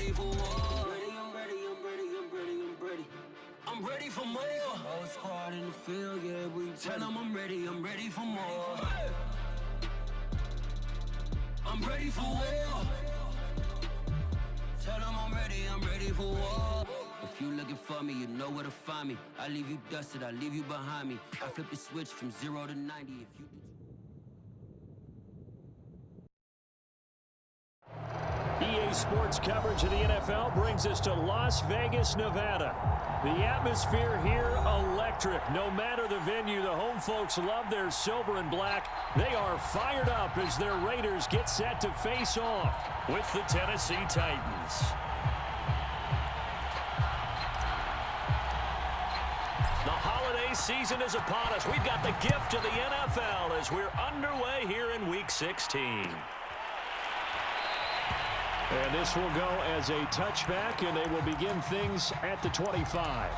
ready for war. I'm ready for more. Whole squad in the field, yeah, we tell them I'm ready for more. I'm ready for war. Tell them I'm ready for war. If you looking for me, you know where to find me. I leave you dusted, I leave you behind me. I flip the switch from 0 to 90 if you... EA Sports coverage of the NFL brings us to Las Vegas, Nevada. The atmosphere here, electric. No matter the venue, the home folks love their silver and black. They are fired up as their Raiders get set to face off with the Tennessee Titans. The holiday season is upon us. We've got the gift of the NFL as we're underway here in Week 16. And this will go as a touchback, and they will begin things at the 25.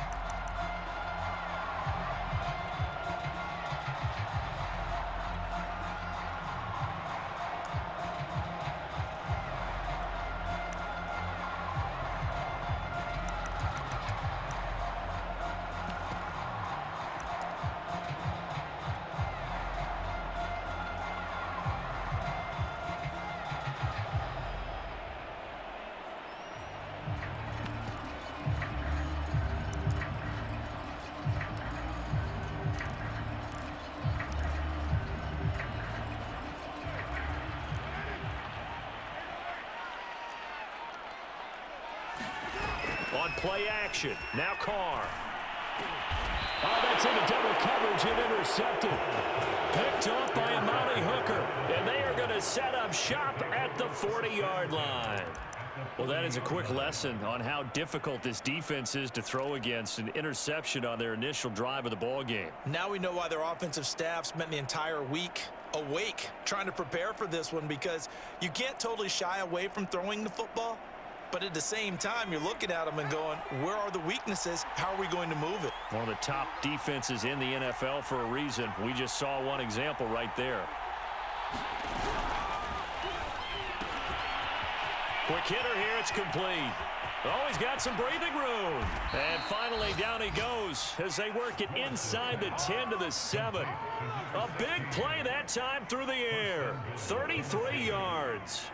On play action, now Carr. Oh, that's into double coverage and intercepted. Picked off by Amani Hooker. And they are going to set up shop at the 40-yard line. Well, that is a quick lesson on how difficult this defense is to throw against. An interception on their initial drive of the ball game. Now we know why their offensive staff spent the entire week awake trying to prepare for this one, because you can't totally shy away from throwing the football. But at the same time, you're looking at them and going, where are the weaknesses? How are we going to move it? One of the top defenses in the NFL for a reason. We just saw one example right there. Quick hitter here, it's complete. Oh, he's got some breathing room. And finally, down he goes as they work it inside the 10 to the 7. A big play that time through the air. 33 yards.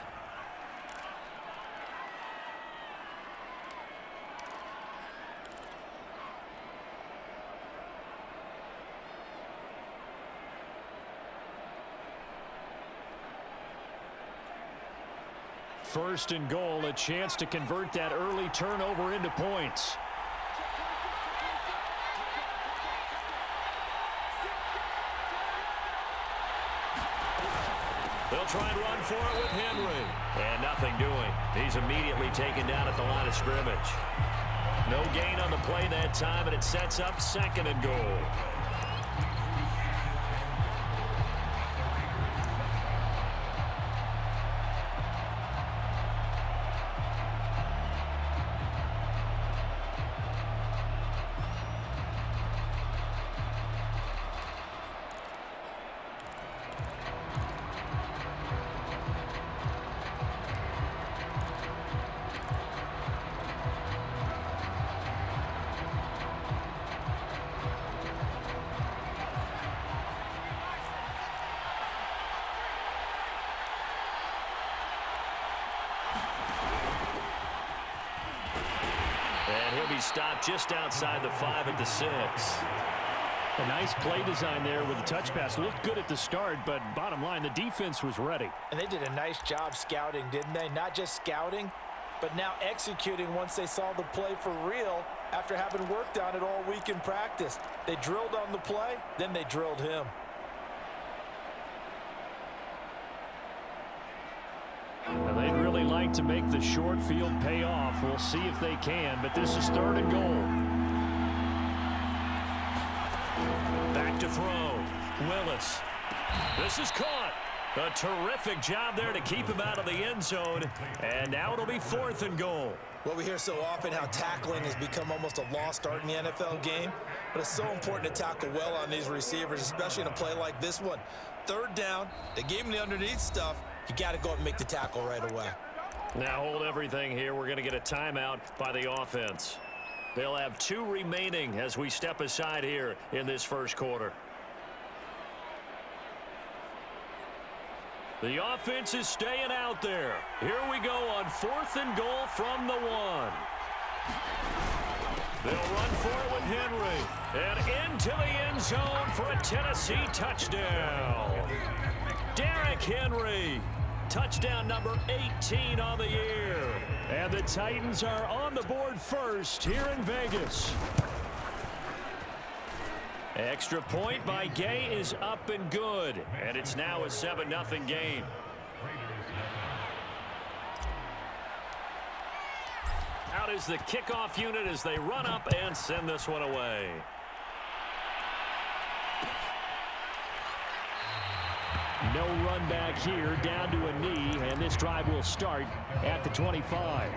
First and goal, a chance to convert that early turnover into points. They'll try and run for it with Henry. And nothing doing. He's immediately taken down at the line of scrimmage. No gain on the play that time, and it sets up second and goal. Stopped just outside the 5 at the 6. A nice play design there with the touch pass. Looked good at the start, but bottom line, the defense was ready. And they did a nice job scouting, didn't they? Not just scouting, but now executing once they saw the play for real after having worked on it all week in practice. They drilled on the play, then they drilled him. Now, they'd really like to make the short field pay off. We'll see if they can, but this is third and goal. Back to throw. Willis. This is caught. A terrific job there to keep him out of the end zone. And now it'll be fourth and goal. Well, we hear so often how tackling has become almost a lost art in the NFL game. But it's so important to tackle well on these receivers, especially in a play like this one. Third down, they gave him the underneath stuff. You got to go up and make the tackle right away. Now hold everything here. We're going to get a timeout by the offense. They'll have 2 remaining as we step aside here in this first quarter. The offense is staying out there. Here we go on 4th and goal from the 1. They'll run for it with Henry. And into the end zone for a Tennessee touchdown. Derrick Henry. Touchdown number 18 on the year. And the Titans are on the board first here in Vegas. Extra point by Gay is up and good. And it's now a 7-0 game. Out is the kickoff unit as they run up and send this one away. No run back here, down to a knee, and this drive will start at the 25.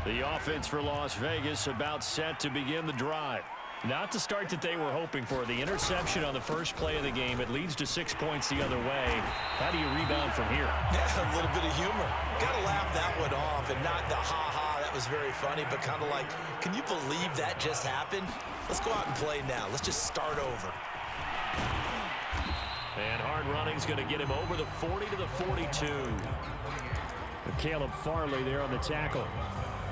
The offense for Las Vegas about set to begin the drive. Not the start that they were hoping for. The interception on the first play of the game. It leads to 6 points the other way. How do you rebound from here? Yeah, a little bit of humor. Got to laugh that one off and not the ha-ha. That was very funny, but kind of like, can you believe that just happened? Let's go out and play now. Let's just start over. And hard running's going to get him over the 40 to the 42. Caleb Farley there on the tackle.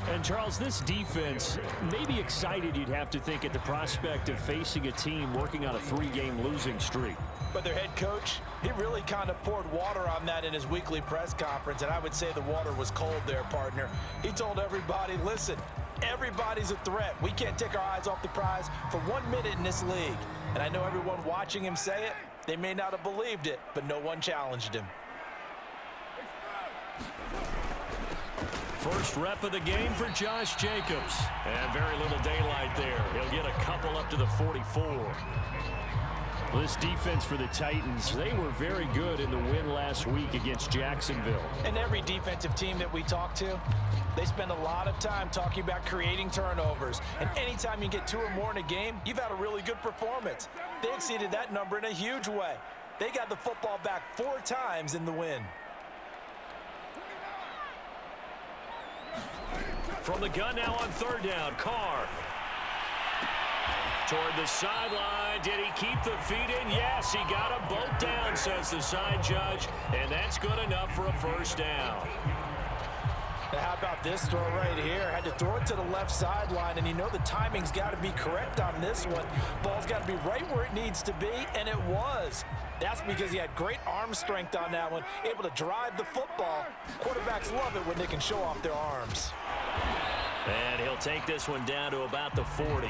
And, Charles, this defense may be excited, you'd have to think, at the prospect of facing a team working on a 3-game losing streak. But their head coach, he really kind of poured water on that in his weekly press conference, and I would say the water was cold there, partner. He told everybody, listen, everybody's a threat. We can't take our eyes off the prize for 1 minute in this league. And I know everyone watching him say it, they may not have believed it, but no one challenged him. First rep of the game for Josh Jacobs. And very little daylight there. He'll get a couple up to the 44. This defense for the Titans, they were very good in the win last week against Jacksonville. And every defensive team that we talk to, they spend a lot of time talking about creating turnovers. And anytime you get 2 or more in a game, you've had a really good performance. They exceeded that number in a huge way. They got the football back 4 times in the win. From the gun now on 3rd down, Carr. Toward the sideline. Did he keep the feet in? Yes, he got them both down, says the side judge. And that's good enough for a first down. Now how about this throw right here? Had to throw it to the left sideline, and you know the timing's got to be correct on this one. Ball's got to be right where it needs to be, and it was. That's because he had great arm strength on that one, able to drive the football. Quarterbacks love it when they can show off their arms. And he'll take this one down to about the 40.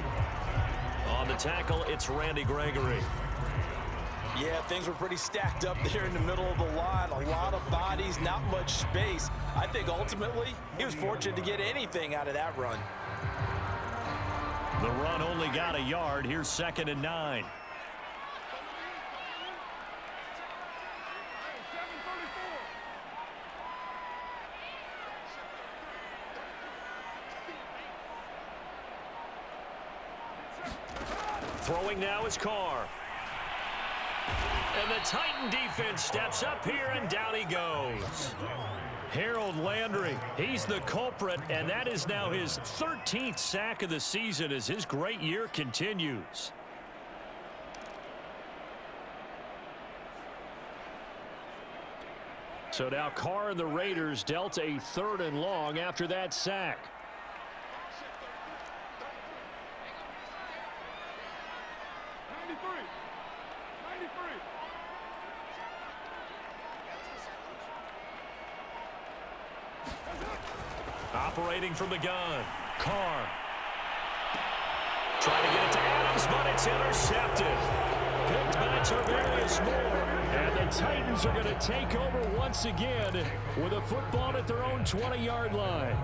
On the tackle, it's Randy Gregory. Yeah, things were pretty stacked up there in the middle of the line. A lot of bodies, not much space. I think ultimately he was fortunate to get anything out of that run. The run only got a yard. Here's 2nd and 9. Throwing now is Carr. And the Titan defense steps up here, and down he goes. Harold Landry, he's the culprit, and that is now his 13th sack of the season as his great year continues. So now Carr and the Raiders dealt a 3rd and long after that sack. Operating from the gun, Carr. Trying to get it to Adams, but it's intercepted. Picked by Tarvarius Moore. And the Titans are going to take over once again with a football at their own 20-yard line.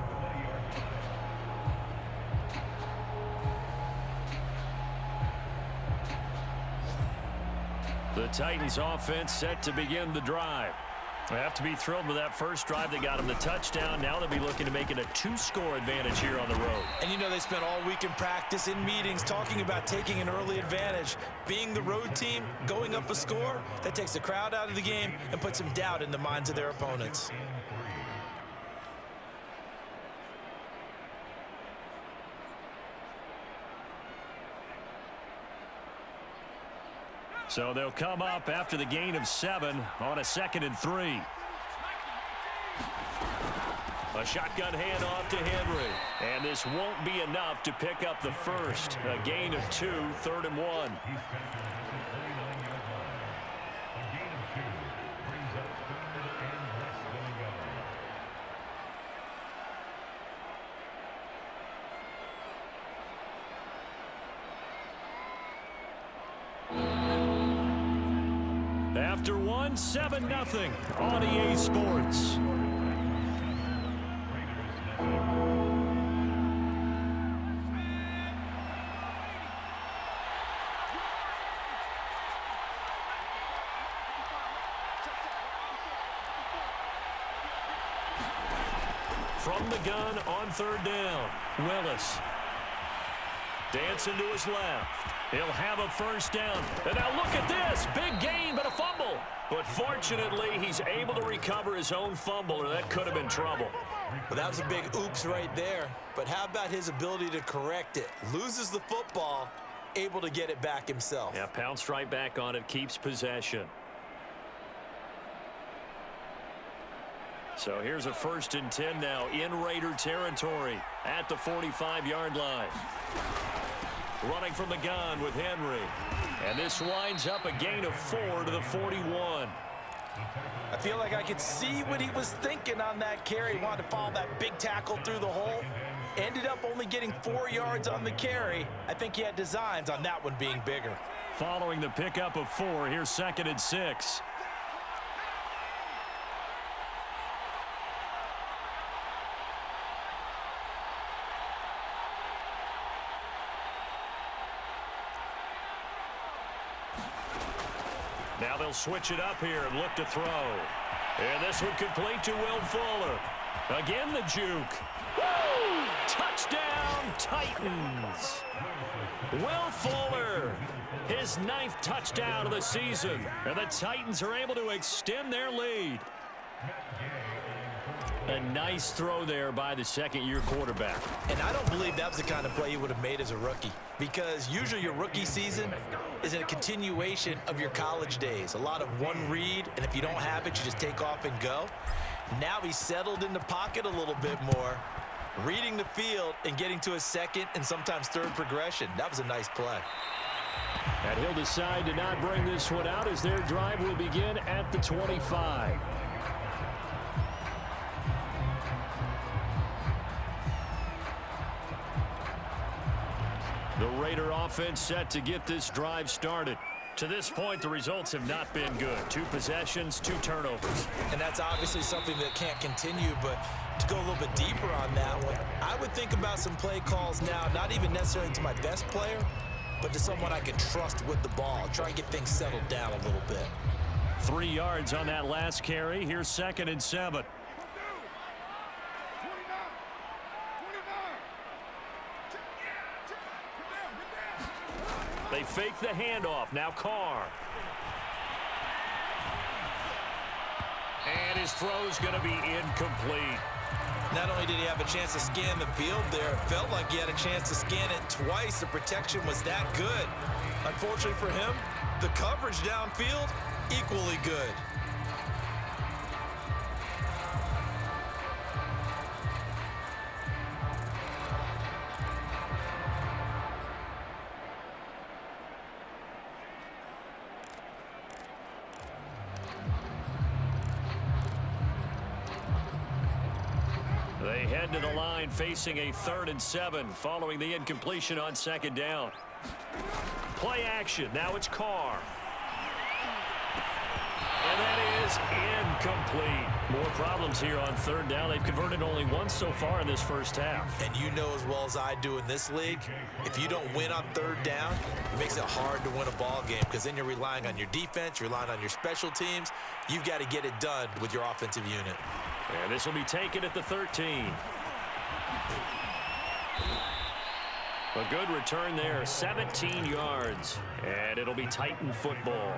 The Titans offense set to begin the drive. They have to be thrilled with that first drive. They got them the touchdown. Now they'll be looking to make it a 2-score advantage here on the road. And you know they spent all week in practice, in meetings, talking about taking an early advantage. Being the road team, going up a score, that takes the crowd out of the game and puts some doubt in the minds of their opponents. So they'll come up after the gain of 7 on a 2nd and 3. A shotgun handoff to Henry. And this won't be enough to pick up the first. A gain of 2, 3rd and 1. After 1, 7-0 on EA Sports. From the gun on 3rd down, Willis. Dancing to his left. He'll have a first down. And now look at this. Big gain, but a fumble. But fortunately, he's able to recover his own fumble, or that could have been trouble. Well, that was a big oops right there. But how about his ability to correct it? Loses the football, able to get it back himself. Yeah, pounced right back on it, keeps possession. So here's a 1st and 10 now in Raider territory at the 45-yard line. Running from the gun with Henry. And this winds up a gain of 4 to the 41. I feel like I could see what he was thinking on that carry. He wanted to follow that big tackle through the hole. Ended up only getting 4 yards on the carry. I think he had designs on that one being bigger. Following the pickup of 4, here's 2nd and 6. Now they'll switch it up here and look to throw. And this one complete to Will Fuller. Again the juke. Woo! Touchdown, Titans. Will Fuller, his 9th touchdown of the season. And the Titans are able to extend their lead. A nice throw there by the 2nd-year quarterback. And I don't believe that was the kind of play he would have made as a rookie, because usually your rookie season is a continuation of your college days. A lot of one read, and if you don't have it, you just take off and go. Now he's settled in the pocket a little bit more, reading the field and getting to his 2nd and sometimes 3rd progression. That was a nice play. And he'll decide to not bring this one out as their drive will begin at the 25. The Raider offense set to get this drive started. To this point, the results have not been good. 2 possessions, 2 turnovers. And that's obviously something that can't continue, but to go a little bit deeper on that one, I would think about some play calls now, not even necessarily to my best player, but to someone I can trust with the ball. Try and get things settled down a little bit. 3 yards on that last carry. Here's 2nd and 7. They fake the handoff. Now Carr. And his throw's going to be incomplete. Not only did he have a chance to scan the field there, it felt like he had a chance to scan it twice. The protection was that good. Unfortunately for him, the coverage downfield, equally good. They head to the line facing a 3rd and 7 following the incompletion on 2nd down. Play action. Now it's Carr. And that is incomplete. More problems here on third down. They've converted only once so far in this first half. And you know as well as I do in this league, if you don't win on third down, it makes it hard to win a ball game because then you're relying on your defense, you're relying on your special teams. You've got to get it done with your offensive unit. And this will be taken at the 13. A good return there, 17 yards. And it'll be Titan football.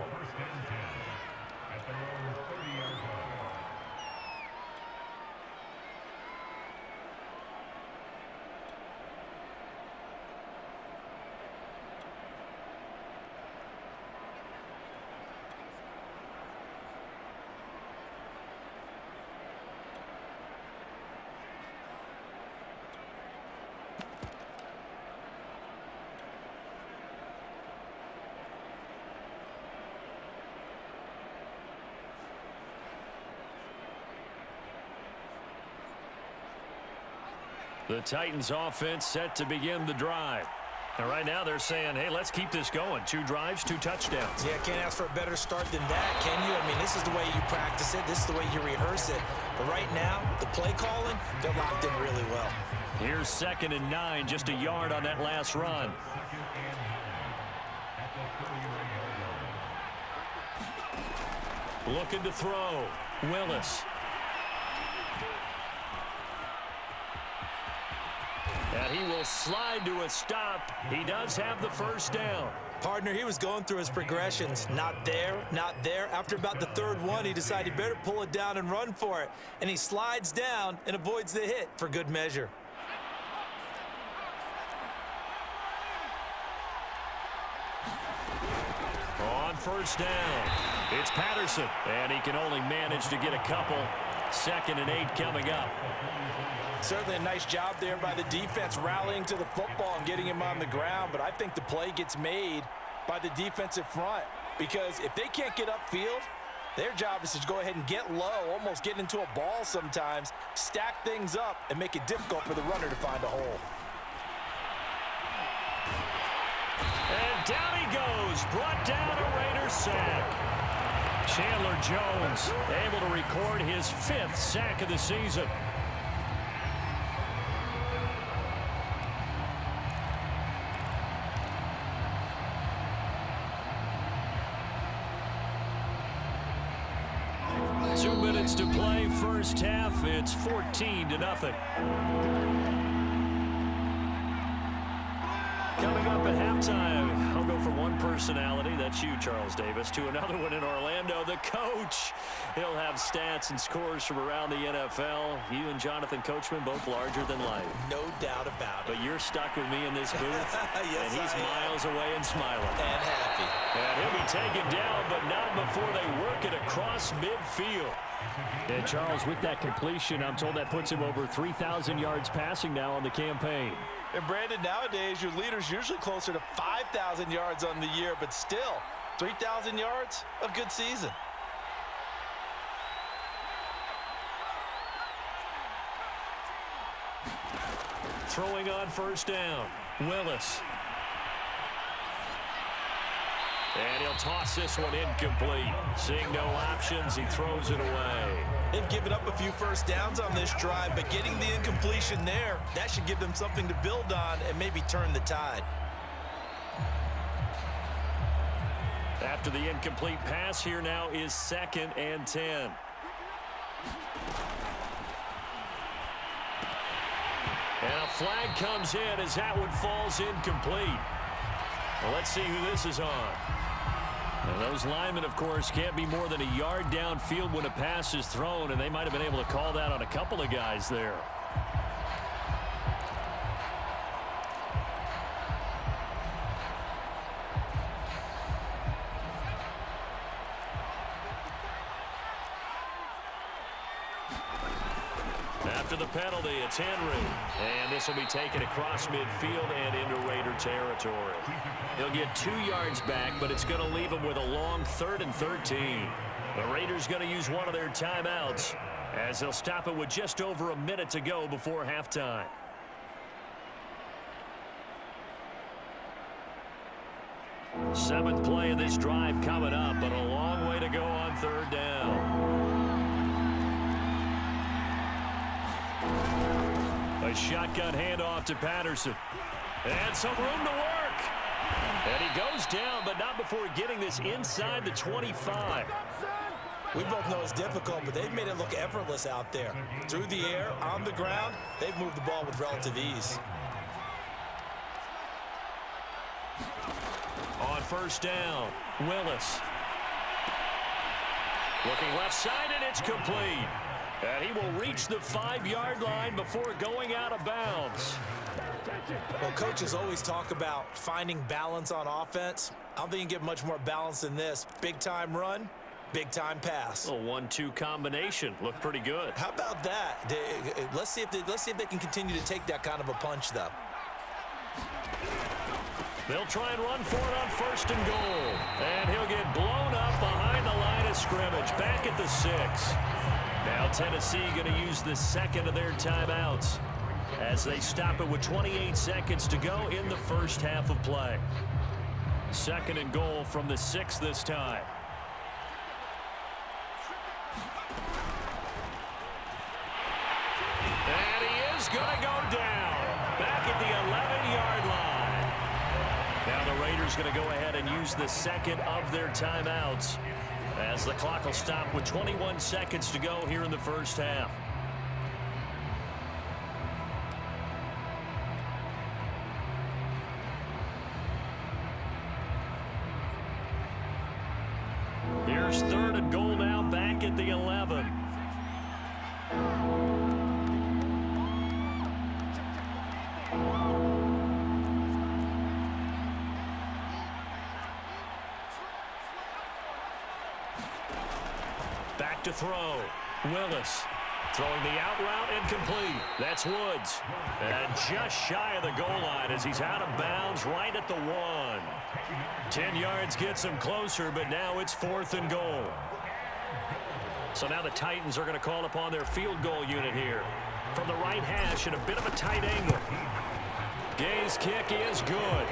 The Titans offense set to begin the drive. And right now they're saying, hey, let's keep this going. 2 drives, 2 touchdowns. Yeah, can't ask for a better start than that, can you? I mean, this is the way you practice it. This is the way you rehearse it. But right now, the play calling, they're locked in really well. Here's 2nd and 9, just a yard on that last run. Looking to throw. Willis. And he will slide to a stop. He does have the first down. Partner, he was going through his progressions. Not there, not there. After about the 3rd one, he decided he better pull it down and run for it. And he slides down and avoids the hit for good measure. On first down, it's Patterson. And he can only manage to get a couple. 2nd and 8 coming up. Certainly a nice job there by the defense rallying to the football and getting him on the ground, but I think the play gets made by the defensive front because if they can't get upfield, their job is to go ahead and get low, almost get into a ball sometimes, stack things up, and make it difficult for the runner to find a hole. And down he goes, brought down a Raiders sack. Chandler Jones able to record his 5th sack of the season. To play first half, it's 14-0. Coming up at halftime, I'll go from one personality, that's you, Charles Davis, to another one in Orlando, the coach. He'll have stats and scores from around the NFL. You and Jonathan Coachman, both larger than life. No doubt about it. But you're stuck with me in this booth, yes, and he's miles away and smiling. And happy. And he'll be taken down, but not before they work it across midfield. And Charles, with that completion, I'm told that puts him over 3,000 yards passing now on the campaign. And Brandon, nowadays your leader's usually closer to 5,000 yards on the year, but still, 3,000 yards, a good season. Throwing on first down, Willis. And he'll toss this one incomplete. Seeing no options, he throws it away. They've given up a few first downs on this drive, but getting the incompletion there, that should give them something to build on and maybe turn the tide. After the incomplete pass, here now is 2nd and 10. And a flag comes in as that one falls incomplete. Well, let's see who this is on. And those linemen, of course, can't be more than a yard downfield when a pass is thrown, and they might have been able to call that on a couple of guys there. After the penalty, it's Henry. And this will be taken across midfield and into Raider territory. He'll get 2 yards back, but it's going to leave him with a long 3rd and 13. The Raiders going to use one of their timeouts as they'll stop it with just over a minute to go before halftime. Seventh play of this drive coming up, but a long way to go on 3rd down. A shotgun handoff to Patterson. And some room to work. And he goes down, but not before getting this inside the 25. We both know it's difficult, but they've made it look effortless out there. Through the air, on the ground, they've moved the ball with relative ease. On first down, Willis. Looking left side, and it's complete. And he will reach the 5-yard line before going out of bounds. Well, coaches always talk about finding balance on offense. I don't think you can get much more balance than this. Big-time run, big-time pass. A 1-2 combination. Looked pretty good. How about that? Let's see if they can continue to take that kind of a punch, though. They'll try and run for it on first and goal. And he'll get blown up behind the line of scrimmage. Back at the 6. Now Tennessee going to use the second of their timeouts as they stop it with 28 seconds to go in the first half of play. Second and goal from the 6 this time. And he is going to go down. Back at the 11-yard line. Now the Raiders going to go ahead and use the second of their timeouts as the clock will stop with 21 seconds to go here in the first half. Here's third and goal now, back at the 11. Back to throw. Willis throwing the out route incomplete. That's Woods. And just shy of the goal line as he's out of bounds right at the 1. 10 yards gets him closer, but now it's fourth and goal. So now the Titans are going to call upon their field goal unit here. From the right hash at a bit of a tight angle. Gay's kick is good.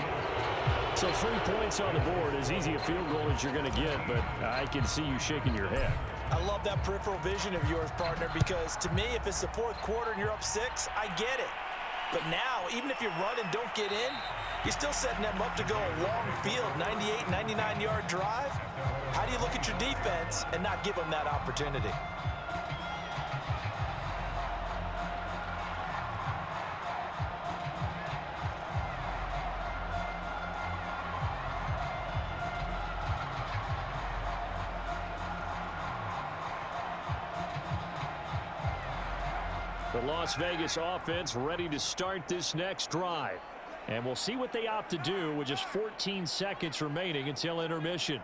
So 3 points on the board, as easy a field goal as you're going to get, but I can see you shaking your head. I love that peripheral vision of yours, partner, because to me, if it's the fourth quarter and you're up 6, I get it. But now, even if you run and don't get in, you're still setting them up to go a long field, 98, 99-yard drive. How do you look at your defense and not give them that opportunity? The Las Vegas offense ready to start this next drive. And we'll see what they opt to do with just 14 seconds remaining until intermission.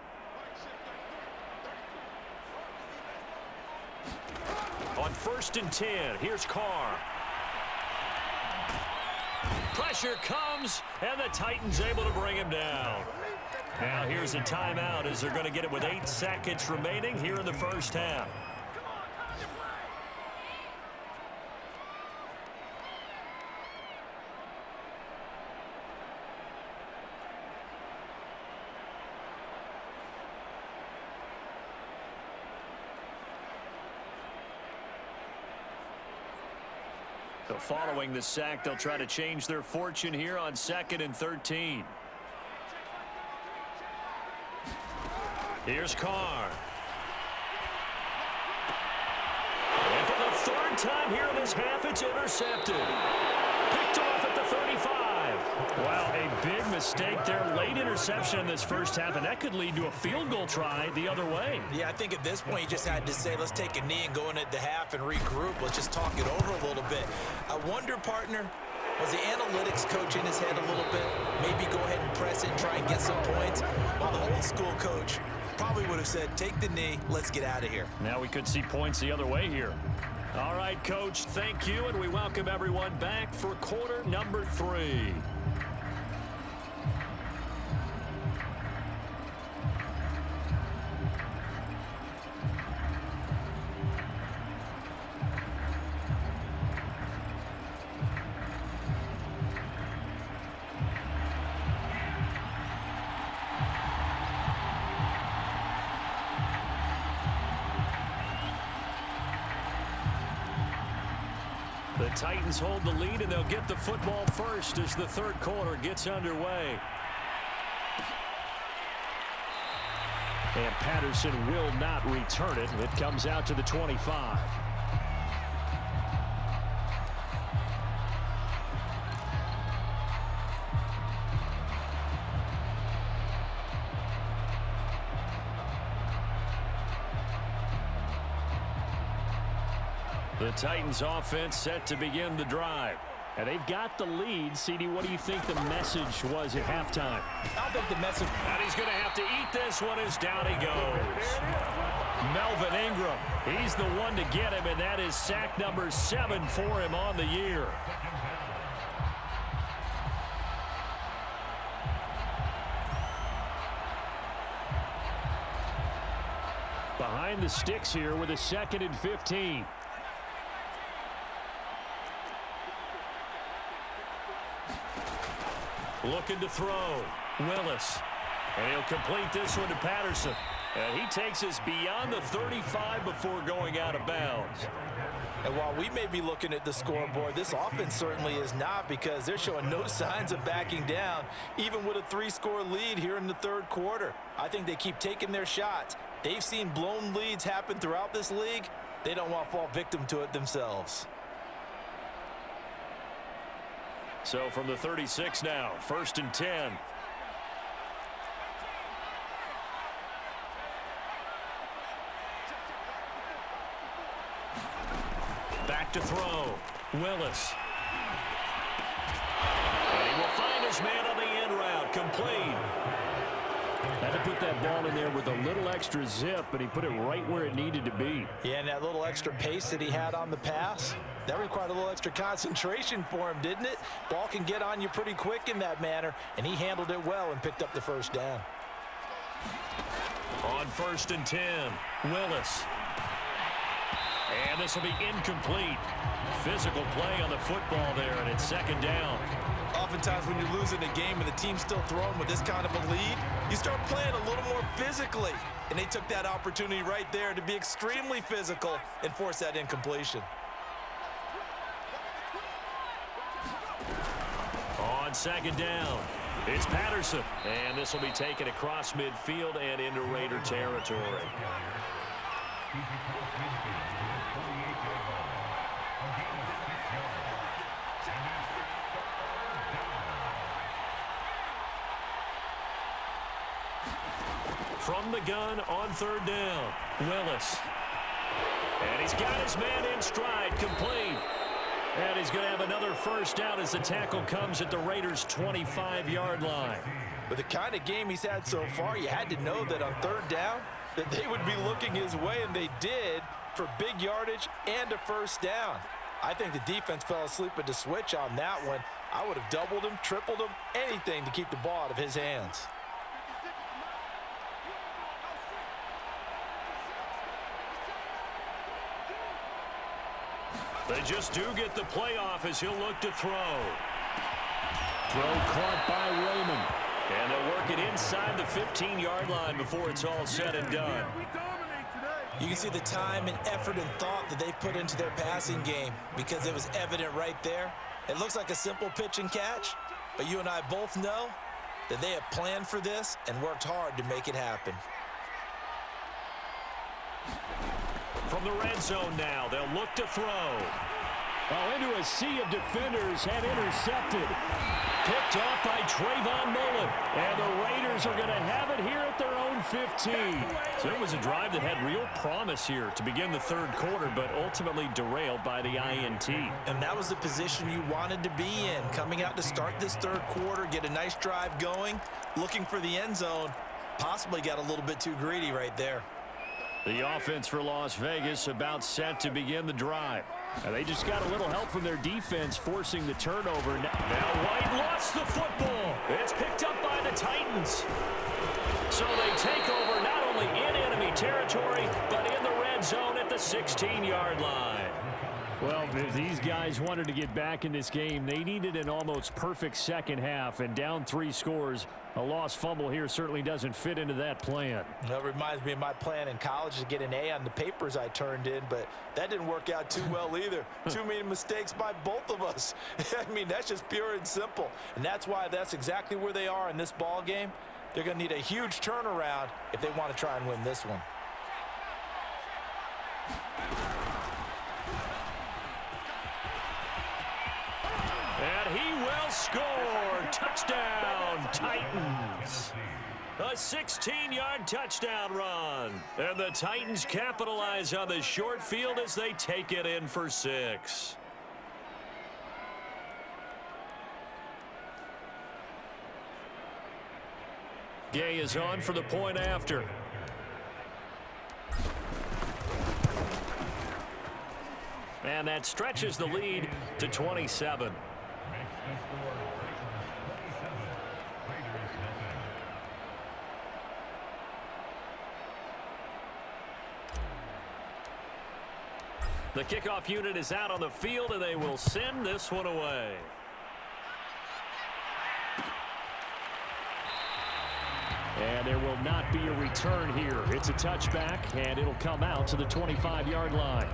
On first and 10, here's Carr. Pressure comes, and the Titans able to bring him down. Now here's a timeout as they're going to get it with 8 seconds remaining here in the first half. So following the sack, they'll try to change their fortune here on 2nd and 13. Here's Carr. And for the 3rd time here in this half, it's intercepted. Picked off at the 35. Well, a big mistake there. Late interception in this first half, and that could lead to a field goal try the other way. Yeah, I think at this point you just had to say, let's take a knee and go into the half and regroup. Let's just talk it over a little bit. I wonder, partner, was the analytics coach in his head a little bit? Maybe go ahead and press it and try and get some points? While the old school coach probably would have said, take the knee, let's get out of here. Now we could see points the other way here. All right, Coach, thank you, and we welcome everyone back for quarter number 3. The Titans hold the lead, and they'll get the football first as the third quarter gets underway. And Patterson will not return it. It comes out to the 25. The Titans offense set to begin the drive. And they've got the lead. CD, what do you think the message was at halftime? I think the message... And he's going to have to eat this one as down he goes. Melvin Ingram, he's the one to get him, and that is sack number 7 for him on the year. Behind the sticks here with a 2nd and 15. Looking to throw. Willis. And he'll complete this one to Patterson. And he takes us beyond the 35 before going out of bounds. And while we may be looking at the scoreboard, this offense certainly is not, because they're showing no signs of backing down, even with a 3-score lead here in the third quarter. I think they keep taking their shots. They've seen blown leads happen throughout this league. They don't want to fall victim to it themselves. So from the 36 now, 1st and 10. Back to throw. Willis. And he will find his man on the end route. Complete. Had to put that ball in there with a little extra zip, and he put it right where it needed to be. Yeah, and that little extra pace that he had on the pass, that required a little extra concentration for him, didn't it? Ball can get on you pretty quick in that manner, and he handled it well and picked up the first down. On 1st and 10, Willis. And this will be incomplete. Physical play on the football there, and it's 2nd down. Oftentimes when you're losing a game and the team's still throwing with this kind of a lead, you start playing a little more physically. And they took that opportunity right there to be extremely physical and force that incompletion. On 2nd down, it's Patterson. And this will be taken across midfield and into Raider territory. From the gun on 3rd down, Willis. And he's got his man in stride, complete. And he's going to have another first down as the tackle comes at the Raiders' 25-yard line. With the kind of game he's had so far, you had to know that on 3rd down, that they would be looking his way, and they did, for big yardage and a first down. I think the defense fell asleep at the switch on that one. I would have doubled him, tripled him, anything to keep the ball out of his hands. They just do get the playoff as he'll look to throw. Throw caught by Raymond. And they'll work it inside the 15-yard line before it's all said and done. You can see the time and effort and thought that they put into their passing game, because it was evident right there. It looks like a simple pitch and catch, but you and I both know that they have planned for this and worked hard to make it happen. From the red zone now, they'll look to throw. Oh, into a sea of defenders and intercepted. Picked off by Trayvon Mullen. And the Raiders are going to have it here at their own 15. So it was a drive that had real promise here to begin the third quarter, but ultimately derailed by the INT. And that was the position you wanted to be in, coming out to start this third quarter, get a nice drive going, looking for the end zone. Possibly got a little bit too greedy right there. The offense for Las Vegas about set to begin the drive. And they just got a little help from their defense forcing the turnover. Now White lost the football. It's picked up by the Titans. So they take over not only in enemy territory, but in the red zone at the 16-yard line. Well, if these guys wanted to get back in this game, they needed an almost perfect second half, and down 3 scores. A lost fumble here certainly doesn't fit into that plan. That reminds me of my plan in college to get an A on the papers I turned in, but that didn't work out too well either. Too many mistakes by both of us. I mean, that's just pure and simple, and that's why that's exactly where they are in this ball game. They're going to need a huge turnaround if they want to try and win this one. And he will score. Touchdown, Titans. A 16-yard touchdown run. And the Titans capitalize on the short field as they take it in for 6. Gay is on for the point after. And that stretches the lead to 27. The kickoff unit is out on the field, and they will send this one away. And there will not be a return here. It's a touchback, and it'll come out to the 25-yard line.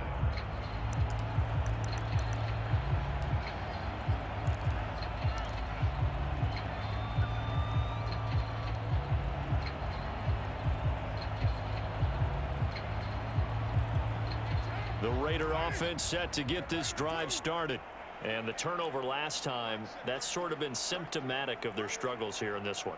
The Raider offense set to get this drive started. And the turnover last time, that's sort of been symptomatic of their struggles here in this one.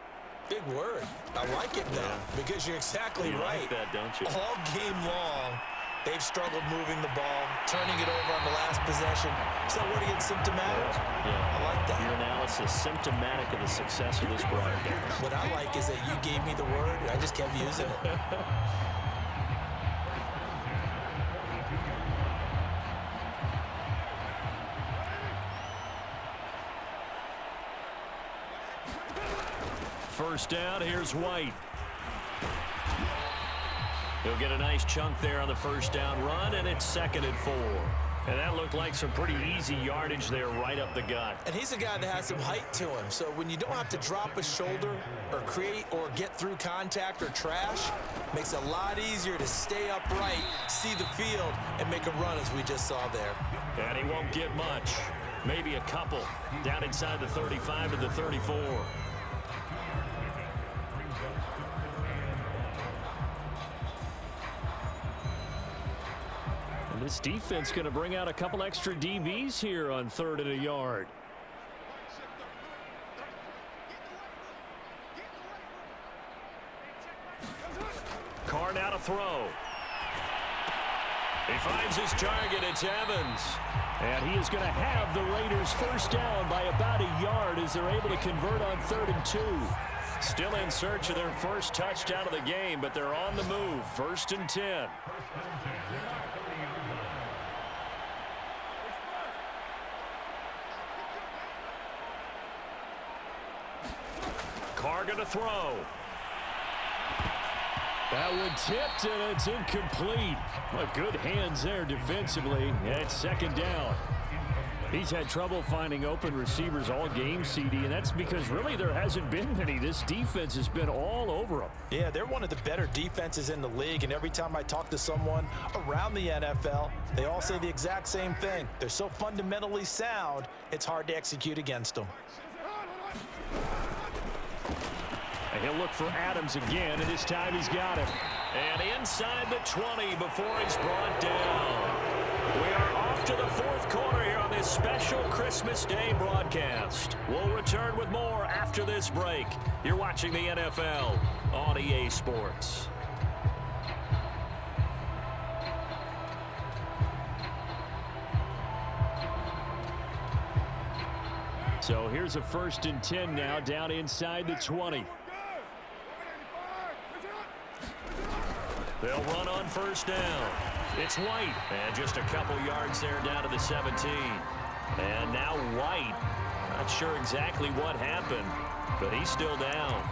Big word. I like it, though, because you're exactly right. You like that, don't you? All game long, they've struggled moving the ball, turning it over on the last possession. Is that word again, symptomatic? Yeah. I like that. Your analysis, symptomatic of the success of this broadcast. What I like is that you gave me the word, and I just kept using it. First down, here's White. He'll get a nice chunk there on the first down run, and it's 2nd and 4. And that looked like some pretty easy yardage there right up the gut. And he's a guy that has some height to him, so when you don't have to drop a shoulder or create or get through contact or trash, makes it a lot easier to stay upright, see the field, and make a run as we just saw there. And he won't get much. Maybe a couple down inside the 35 and the 34. This defense going to bring out a couple extra DBs here on 3rd and a yard. Carr now to throw. He finds his target. It's Evans. And he is going to have the Raiders first down by about a yard as they're able to convert on 3rd and 2. Still in search of their first touchdown of the game, but they're on the move. 1st and 10. Carr going to throw. That one tipped, and it's incomplete. Well, good hands there defensively. And it's 2nd down. He's had trouble finding open receivers all game, CD, and that's because really there hasn't been many. This defense has been all over them. Yeah, they're one of the better defenses in the league, and every time I talk to someone around the NFL, they all say the exact same thing. They're so fundamentally sound, it's hard to execute against them. And he'll look for Adams again, and this time he's got him. And inside the 20 before he's brought down. We are off to the 4th quarter here on this special Christmas Day broadcast. We'll return with more after this break. You're watching the NFL on EA Sports. So here's a 1st and 10 now down inside the 20. They'll run on first down. It's White. And just a couple yards there down to the 17. And now White. Not sure exactly what happened, but he's still down.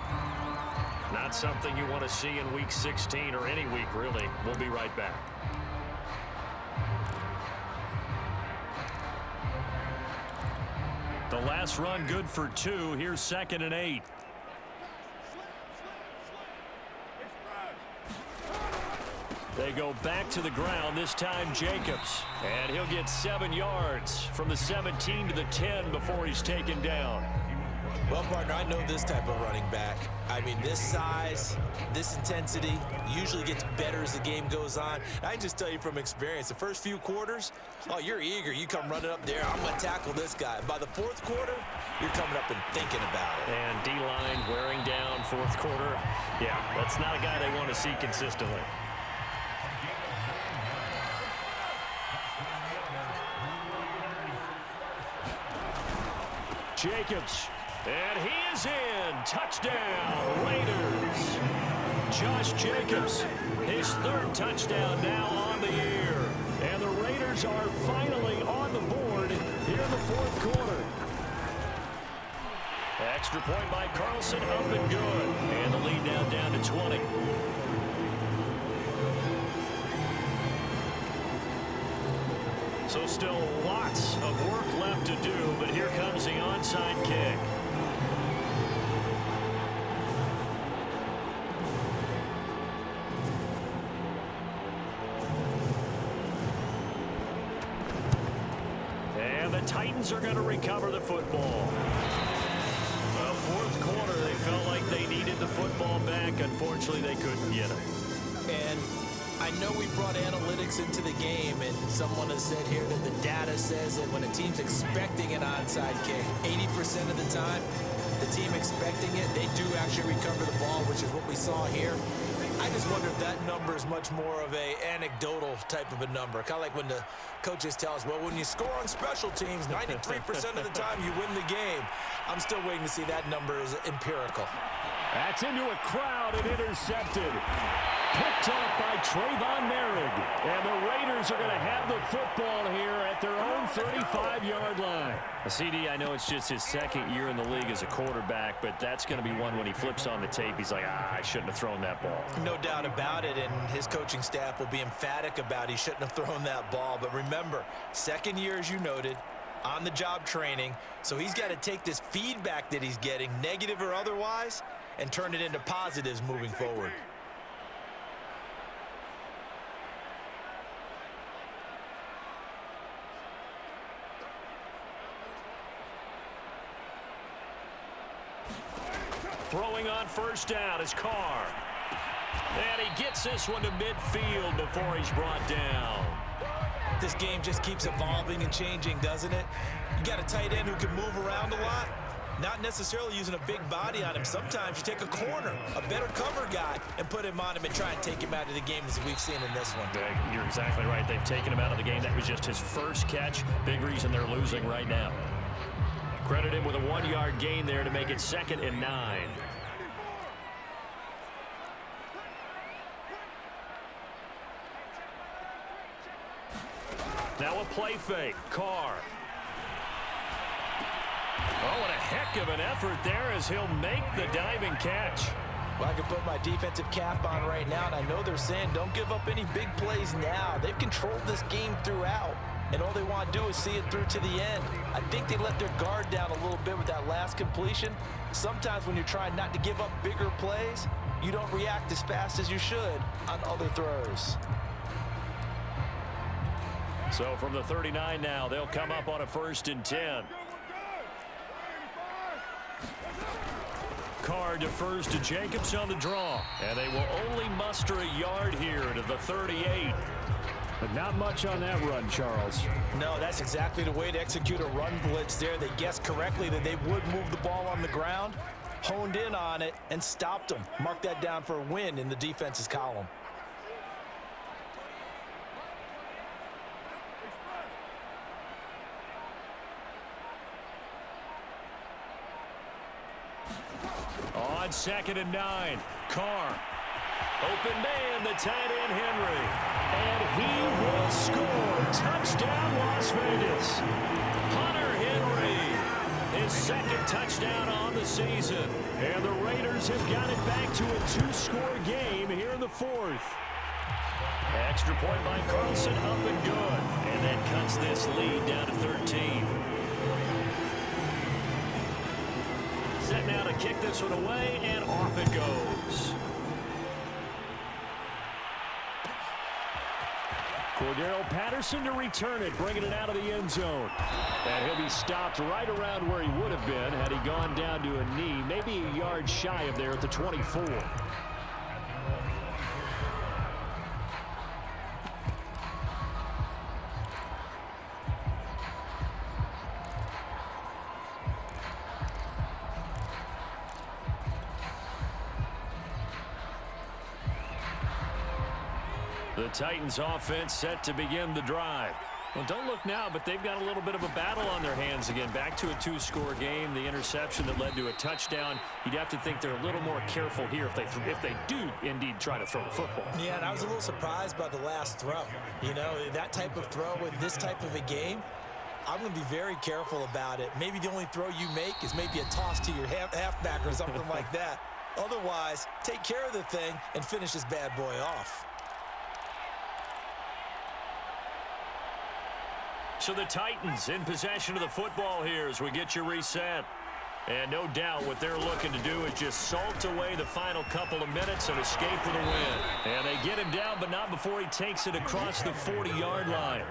Not something you want to see in Week 16 or any week, really. We'll be right back. last run good for 2. Here's 2nd and 8. They go back to the ground, this time Jacobs. And he'll get 7 yards from the 17 to the 10 before he's taken down. Well, partner, I know this type of running back. I mean, this size, this intensity usually gets better as the game goes on. I can just tell you from experience, the first few quarters, oh, you're eager. You come running up there, I'm going to tackle this guy. By the 4th quarter, you're coming up and thinking about it. And D-line wearing down 4th quarter. Yeah, that's not a guy they want to see consistently. Jacobs, and he is in. Touchdown, Raiders. Josh Jacobs, his 3rd touchdown now on the year. And the Raiders are finally on the board here in the 4th quarter. Extra point by Carlson, up and good. And the lead now down to 20. So still lots of work left to do, but here comes the onside kick. And the Titans are going to recover the football. Well, 4th quarter, they felt like they needed the football back. Unfortunately, they couldn't get it. And I know we brought analytics into the game, and someone has said here that the data says that when a team's expecting an onside kick, 80% of the time, the team expecting it, they do actually recover the ball, which is what we saw here. I just wonder if that number is much more of a anecdotal type of a number. Kind of like when the coaches tell us, well, when you score on special teams, 93% of the time you win the game. I'm still waiting to see that number is empirical. That's into a crowd and intercepted. Picked off by Trayvon Merrick. And the Raiders are going to have the football here at their own 35-yard line. CD, I know it's just his 2nd year in the league as a quarterback, but that's going to be one when he flips on the tape. He's like, I shouldn't have thrown that ball. No doubt about it, and his coaching staff will be emphatic about he shouldn't have thrown that ball. But remember, 2nd year, as you noted, on-the-job training. So he's got to take this feedback that he's getting, negative or otherwise, and turn it into positives moving forward. Throwing on 1st down is Carr. And he gets this one to midfield before he's brought down. This game just keeps evolving and changing, doesn't it? You got a tight end who can move around a lot. Not necessarily using a big body on him. Sometimes you take a corner, a better cover guy, and put him on him and try and take him out of the game, as we've seen in this one. You're exactly right. They've taken him out of the game. That was just his 1st catch. Big reason they're losing right now. Credit him with a 1-yard gain there to make it 2nd and 9. Now a play fake. Carr. Oh, what a heck of an effort there as he'll make the diving catch. Well, I can put my defensive cap on right now, and I know they're saying don't give up any big plays now. They've controlled this game throughout, and all they want to do is see it through to the end. I think they let their guard down a little bit with that last completion. Sometimes when you're trying not to give up bigger plays, you don't react as fast as you should on other throws. So from the 39 now, they'll come up on a 1st and 10. Carr defers to Jacobs on the draw, and they will only muster a yard here to the 38. But not much on that run, Charles. No, that's exactly the way to execute a run blitz there. They guessed correctly that they would move the ball on the ground, honed in on it, and stopped them. Mark that down for a win in the defense's column. On 2nd and 9, Carr. Open man, the tight end, Henry. And he will score. Touchdown, Las Vegas. Hunter Henry, his 2nd touchdown on the season. And the Raiders have got it back to a 2-score game here in the 4th. Extra point by Carlson, up and good. And that cuts this lead down to 13. Set now to kick this one away, and off it goes. Cordero Patterson to return it, bringing it out of the end zone. And he'll be stopped right around where he would have been had he gone down to a knee, maybe a yard shy of there at the 24. The Titans offense set to begin the drive. Well, don't look now, but they've got a little bit of a battle on their hands again. Back to a two-score game. The interception that led to a touchdown. You'd have to think they're a little more careful here if they do indeed try to throw the football. Yeah, and I was a little surprised by the last throw. You know, that type of throw in this type of a game, I'm going to be very careful about it. Maybe the only throw you make is maybe a toss to your halfback or something like that. Otherwise, take care of the thing and finish this bad boy off. So the Titans in possession of the football here as we get you reset. And no doubt what they're looking to do is just salt away the final couple of minutes and escape with a win. And they get him down, but not before he takes it across the 40-yard line.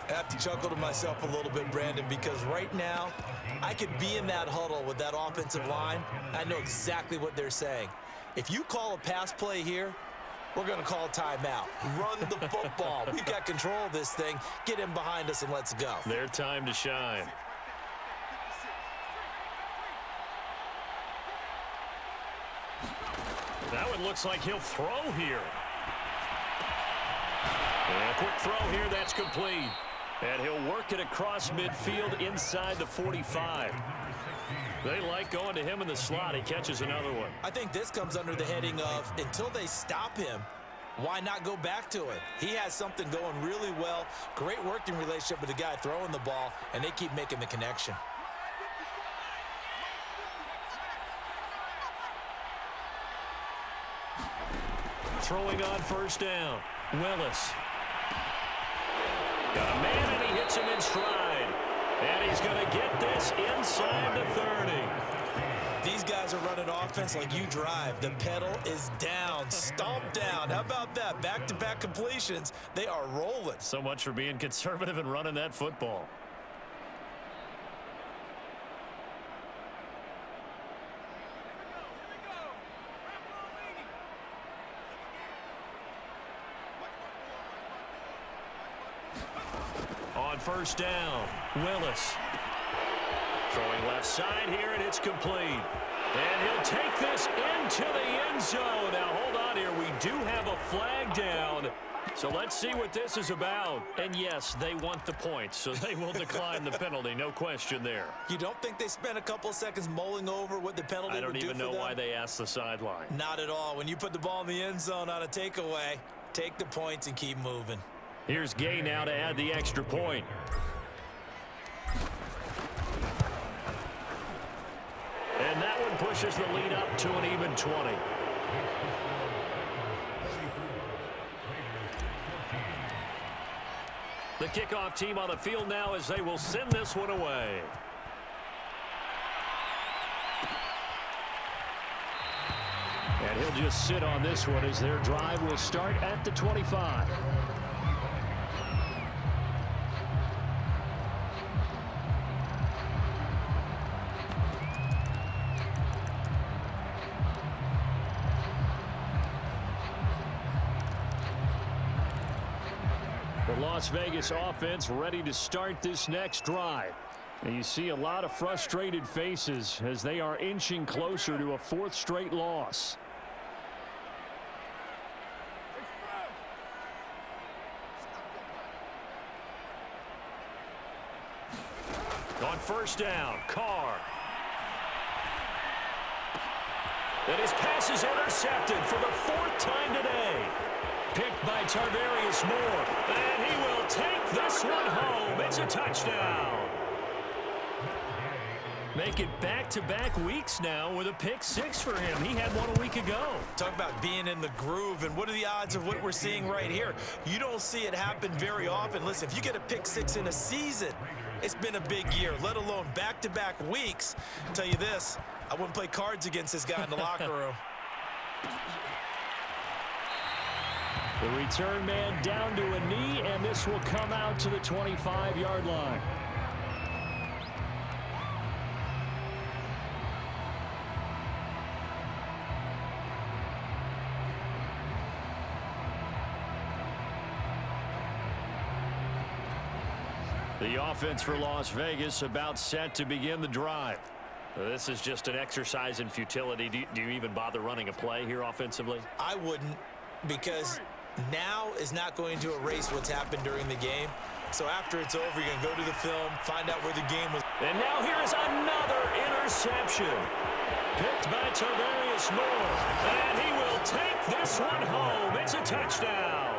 I have to chuckle to myself a little bit, Brandon, because right now I could be in that huddle with that offensive line. I know exactly what they're saying. If you call a pass play here, we're going to call timeout. Run the football. We've got control of this thing. Get him behind us and let's go. Their time to shine. That one looks like he'll throw here. And a quick throw here, that's complete. And he'll work it across midfield inside the 45. They like going to him in the slot. He catches another one. I think this comes under the heading of until they stop him, why not go back to it? He has something going really well. Great working relationship with the guy throwing the ball, and they keep making the connection. Throwing on first down. Willis. Got a man, and he hits him in stride. And he's going to get this inside the 30. These guys are running offense like you drive. The pedal is down, stomped down. How about that? Back-to-back completions. They are rolling. So much for being conservative and running that football. On first down, Willis. Throwing left side here, and it's complete. And he'll take this into the end zone. Now, hold on here. We do have a flag down. So let's see what this is about. And, yes, they want the points, so they will decline the penalty. No question there. You don't think they spent a couple of seconds mulling over what the penalty would do for them? I don't even know why they asked the sideline. Not at all. When you put the ball in the end zone on a takeaway, take the points and keep moving. Here's Gay now to add the extra point. And that one pushes the lead up to an even 20. The kickoff team on the field now as they will send this one away. And he'll just sit on this one as their drive will start at the 25. The Las Vegas offense ready to start this next drive. And you see a lot of frustrated faces as they are inching closer to a fourth straight loss. On first down, Carr. And his pass is intercepted for the fourth time today. Picked by Tarvarius Moore. And he will take this one home. It's a touchdown. Make it back-to-back weeks now with a pick six for him. He had one a week ago. Talk about being in the groove, and what are the odds of what we're seeing right here? You don't see it happen very often. Listen, if you get a pick six in a season, It's been a big year, let alone back-to-back weeks. I'll tell you this, I wouldn't play cards against this guy in the locker room. The return man down to a knee, and this will come out to the 25-yard line. The offense for Las Vegas about set to begin the drive. This is just an exercise in futility. Do you even bother running a play here offensively? I wouldn't, because now is not going to erase what's happened during the game. So after it's over, you're going to go to the film, find out where the game was. And now here is another interception. Picked by Tarvarius Moore. And he will take this one home. It's a touchdown.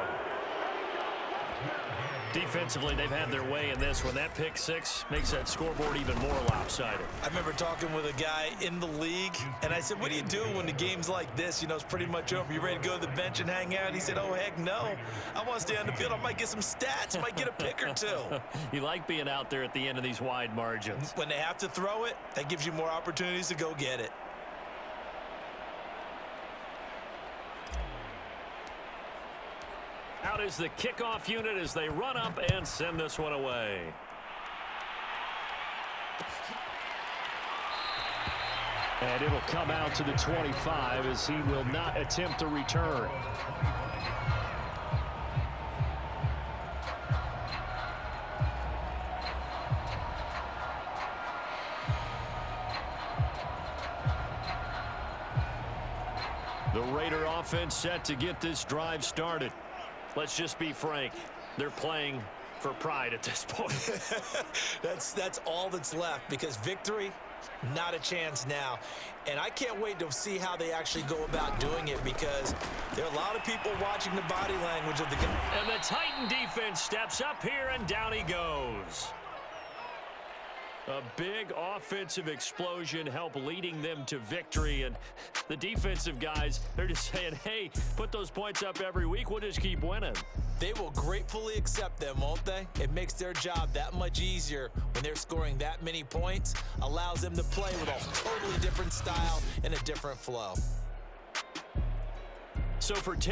Defensively, they've had their way in this one. That pick six makes that scoreboard even more lopsided. I remember talking with a guy in the league, and I said, what do you do when the game's like this? You know, it's pretty much over. You ready to go to the bench and hang out? He said, oh, heck no. I want to stay on the field. I might get some stats. I might get a pick or two. You like being out there at the end of these wide margins. When they have to throw it, that gives you more opportunities to go get it. Out is the kickoff unit as they run up and send this one away. And it'll come out to the 25 as he will not attempt to return. The Raider offense set to get this drive started. Let's just be frank. They're playing for pride at this point. That's all that's left, because victory, not a chance now. And I can't wait to see how they actually go about doing it, because there are a lot of people watching the body language of the game. And the Titan defense steps up here, and down he goes. A big offensive explosion helped leading them to victory, and the defensive guys, they're just saying, hey, put those points up every week, we'll just keep winning. They will gratefully accept them, won't they? It makes their job that much easier when they're scoring that many points, allows them to play with a totally different style and a different flow. So for